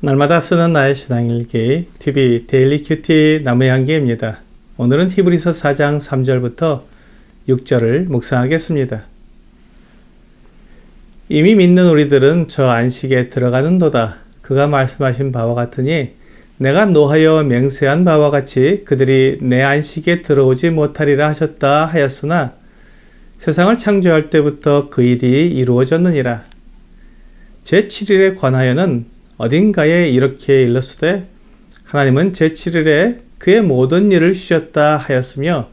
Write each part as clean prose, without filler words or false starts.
날마다 쓰는 나의 신앙일기 TV 데일리 큐티 나무의 향기입니다. 오늘은 히브리서 4장 3절부터 6절을 묵상하겠습니다. 이미 믿는 우리들은 저 안식에 들어가는도다. 그가 말씀하신 바와 같으니 내가 노하여 맹세한 바와 같이 그들이 내 안식에 들어오지 못하리라 하셨다 하였으나 세상을 창조할 때부터 그 일이 이루어졌느니라. 제7일에 관하여는 어딘가에 이렇게 일렀으되 하나님은 제7일에 그의 모든 일을 쉬셨다 하였으며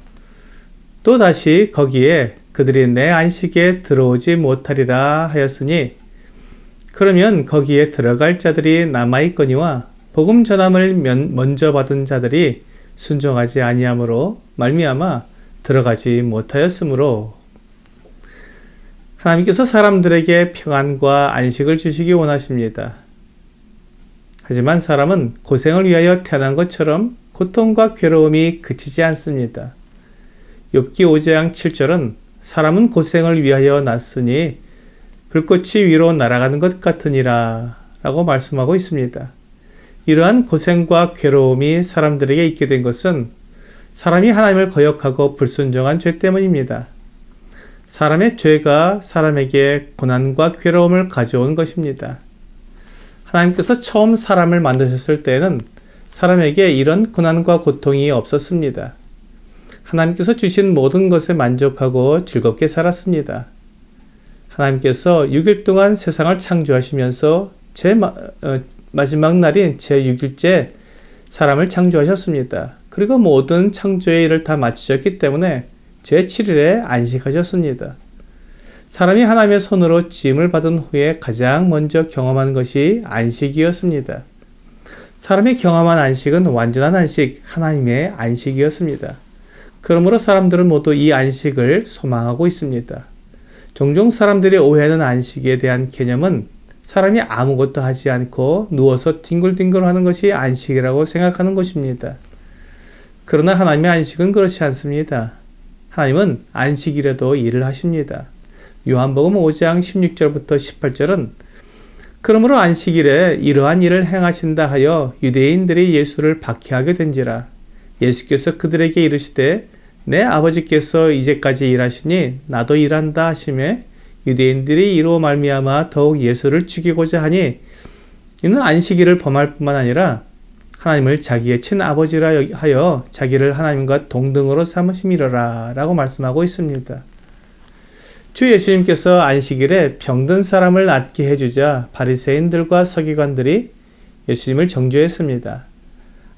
또다시 거기에 그들이 내 안식에 들어오지 못하리라 하였으니 그러면 거기에 들어갈 자들이 남아있거니와 복음 전함을 먼저 받은 자들이 순종하지 아니함으로 말미암아 들어가지 못하였으므로 하나님께서 사람들에게 평안과 안식을 주시기 원하십니다. 하지만 사람은 고생을 위하여 태어난 것처럼 고통과 괴로움이 그치지 않습니다. 욥기 5장 7절은 사람은 고생을 위하여 났으니 불꽃이 위로 날아가는 것 같으니라 라고 말씀하고 있습니다. 이러한 고생과 괴로움이 사람들에게 있게 된 것은 사람이 하나님을 거역하고 불순종한 죄 때문입니다. 사람의 죄가 사람에게 고난과 괴로움을 가져온 것입니다. 하나님께서 처음 사람을 만드셨을 때에는 사람에게 이런 고난과 고통이 없었습니다. 하나님께서 주신 모든 것에 만족하고 즐겁게 살았습니다. 하나님께서 6일 동안 세상을 창조하시면서 마지막 날인 제6일째 사람을 창조하셨습니다. 그리고 모든 창조의 일을 다 마치셨기 때문에 제7일에 안식하셨습니다. 사람이 하나님의 손으로 지음을 받은 후에 가장 먼저 경험한 것이 안식이었습니다. 사람이 경험한 안식은 완전한 안식, 하나님의 안식이었습니다. 그러므로 사람들은 모두 이 안식을 소망하고 있습니다. 종종 사람들이 오해하는 안식에 대한 개념은 사람이 아무것도 하지 않고 누워서 뒹굴뒹굴 하는 것이 안식이라고 생각하는 것입니다. 그러나 하나님의 안식은 그렇지 않습니다. 하나님은 안식일에도 일을 하십니다. 요한복음 5장 16절부터 18절은 그러므로 안식일에 이러한 일을 행하신다 하여 유대인들이 예수를 박해하게 된지라. 예수께서 그들에게 이르시되 내 아버지께서 이제까지 일하시니 나도 일한다 하시매 유대인들이 이로 말미암아 더욱 예수를 죽이고자 하니 이는 안식일을 범할 뿐만 아니라 하나님을 자기의 친아버지라 하여 자기를 하나님과 동등으로 삼으심이로라 라고 말씀하고 있습니다. 주 예수님께서 안식일에 병든 사람을 낫게 해주자 바리새인들과 서기관들이 예수님을 정죄했습니다.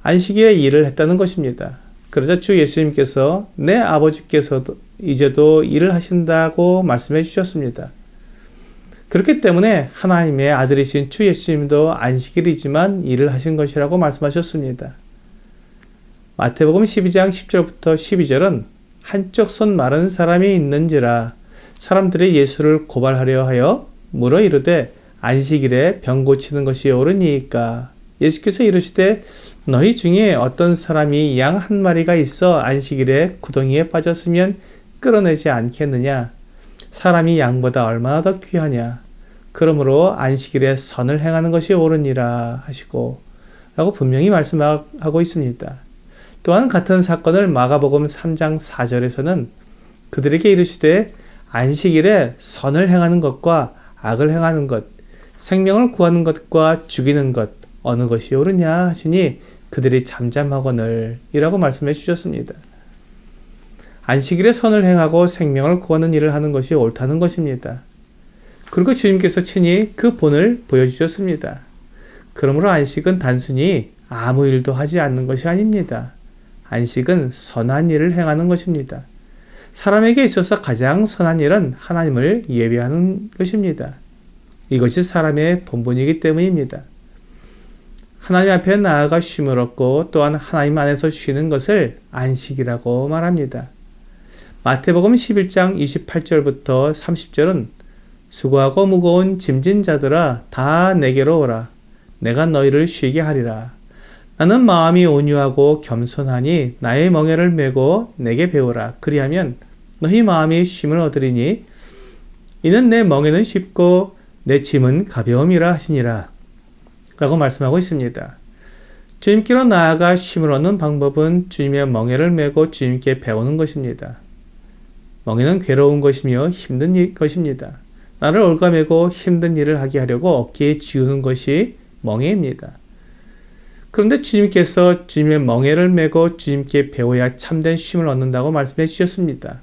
안식일에 일을 했다는 것입니다. 그러자 주 예수님께서 내 아버지께서도 이제도 일을 하신다고 말씀해 주셨습니다. 그렇기 때문에 하나님의 아들이신 주 예수님도 안식일이지만 일을 하신 것이라고 말씀하셨습니다. 마태복음 12장 10절부터 12절은 한쪽 손 마른 사람이 있는지라 사람들이 예수를 고발하려 하여 물어 이르되 안식일에 병 고치는 것이 옳으니이까 예수께서 이르시되 너희 중에 어떤 사람이 양 한 마리가 있어 안식일에 구덩이에 빠졌으면 끌어내지 않겠느냐 사람이 양보다 얼마나 더 귀하냐 그러므로 안식일에 선을 행하는 것이 옳으니라 하시고 라고 분명히 말씀하고 있습니다. 또한 같은 사건을 마가복음 3장 4절에서는 그들에게 이르시되 안식일에 선을 행하는 것과 악을 행하는 것, 생명을 구하는 것과 죽이는 것, 어느 것이 옳으냐 하시니 그들이 잠잠하거늘 이라고 말씀해 주셨습니다. 안식일에 선을 행하고 생명을 구하는 일을 하는 것이 옳다는 것입니다. 그리고 주님께서 친히 그 본을 보여주셨습니다. 그러므로 안식은 단순히 아무 일도 하지 않는 것이 아닙니다. 안식은 선한 일을 행하는 것입니다. 사람에게 있어서 가장 선한 일은 하나님을 예배하는 것입니다. 이것이 사람의 본분이기 때문입니다. 하나님 앞에 나아가 쉼을 얻고 또한 하나님 안에서 쉬는 것을 안식이라고 말합니다. 마태복음 11장 28절부터 30절은 수고하고 무거운 짐진 자들아 다 내게로 오라. 내가 너희를 쉬게 하리라. 나는 마음이 온유하고 겸손하니 나의 멍에를 메고 내게 배우라. 그리하면 너희 마음이 쉼을 얻으리니 이는 내 멍에는 쉽고 내 짐은 가벼움이라 하시니라. 라고 말씀하고 있습니다. 주님께로 나아가 쉼을 얻는 방법은 주님의 멍에를 메고 주님께 배우는 것입니다. 멍에는 괴로운 것이며 힘든 것입니다. 나를 올가매고 힘든 일을 하게 하려고 어깨에 지우는 것이 멍에입니다. 그런데 주님께서 주님의 멍에를 메고 주님께 배워야 참된 쉼을 얻는다고 말씀해 주셨습니다.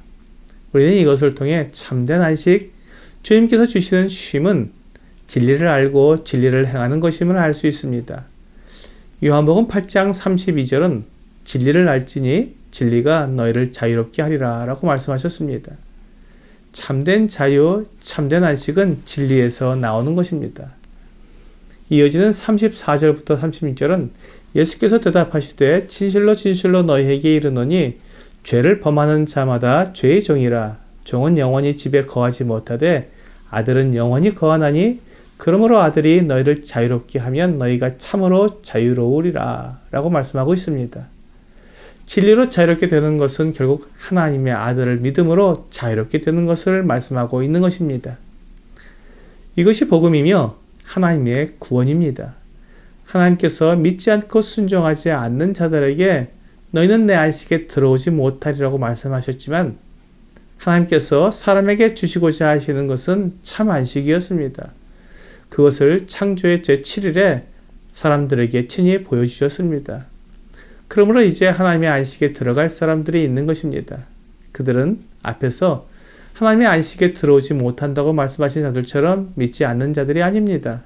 우리는 이것을 통해 참된 안식, 주님께서 주시는 쉼은 진리를 알고 진리를 행하는 것임을 알 수 있습니다. 요한복음 8장 32절은 진리를 알지니 진리가 너희를 자유롭게 하리라 라고 말씀하셨습니다. 참된 자유, 참된 안식은 진리에서 나오는 것입니다. 이어지는 34절부터 36절은 예수께서 대답하시되 진실로 진실로 너희에게 이르노니 죄를 범하는 자마다 죄의 종이라. 종은 영원히 집에 거하지 못하되 아들은 영원히 거하나니 그러므로 아들이 너희를 자유롭게 하면 너희가 참으로 자유로우리라 라고 말씀하고 있습니다. 진리로 자유롭게 되는 것은 결국 하나님의 아들을 믿음으로 자유롭게 되는 것을 말씀하고 있는 것입니다. 이것이 복음이며 하나님의 구원입니다. 하나님께서 믿지 않고 순종하지 않는 자들에게 너희는 내 안식에 들어오지 못하리라고 말씀하셨지만 하나님께서 사람에게 주시고자 하시는 것은 참 안식이었습니다. 그것을 창조의 제7일에 사람들에게 친히 보여주셨습니다. 그러므로 이제 하나님의 안식에 들어갈 사람들이 있는 것입니다. 그들은 앞에서 하나님의 안식에 들어오지 못한다고 말씀하신 자들처럼 믿지 않는 자들이 아닙니다.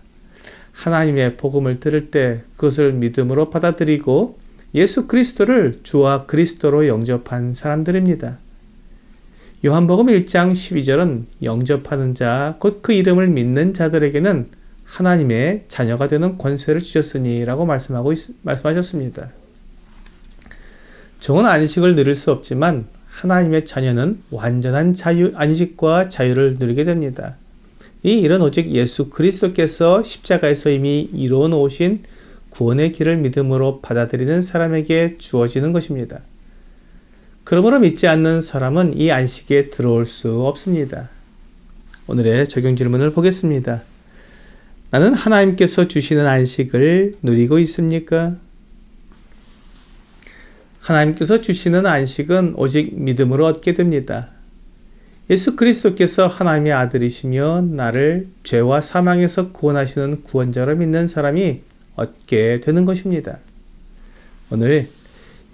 하나님의 복음을 들을 때 그것을 믿음으로 받아들이고 예수 그리스도를 주와 그리스도로 영접한 사람들입니다. 요한복음 1장 12절은 영접하는 자, 곧 그 이름을 믿는 자들에게는 하나님의 자녀가 되는 권세를 주셨으니 라고 말씀하셨습니다. 종은 안식을 누릴 수 없지만 하나님의 자녀는 완전한 안식과 자유를 누리게 됩니다. 이 일은 오직 예수 그리스도께서 십자가에서 이미 이루어 놓으신 구원의 길을 믿음으로 받아들이는 사람에게 주어지는 것입니다. 그러므로 믿지 않는 사람은 이 안식에 들어올 수 없습니다. 오늘의 적용 질문을 보겠습니다. 나는 하나님께서 주시는 안식을 누리고 있습니까? 하나님께서 주시는 안식은 오직 믿음으로 얻게 됩니다. 예수 그리스도께서 하나님의 아들이시며 나를 죄와 사망에서 구원하시는 구원자로 믿는 사람이 얻게 되는 것입니다. 오늘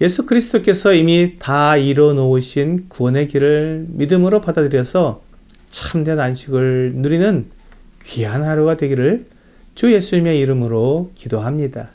예수 그리스도께서 이미 다 이뤄 놓으신 구원의 길을 믿음으로 받아들여서 참된 안식을 누리는 귀한 하루가 되기를 주 예수님의 이름으로 기도합니다.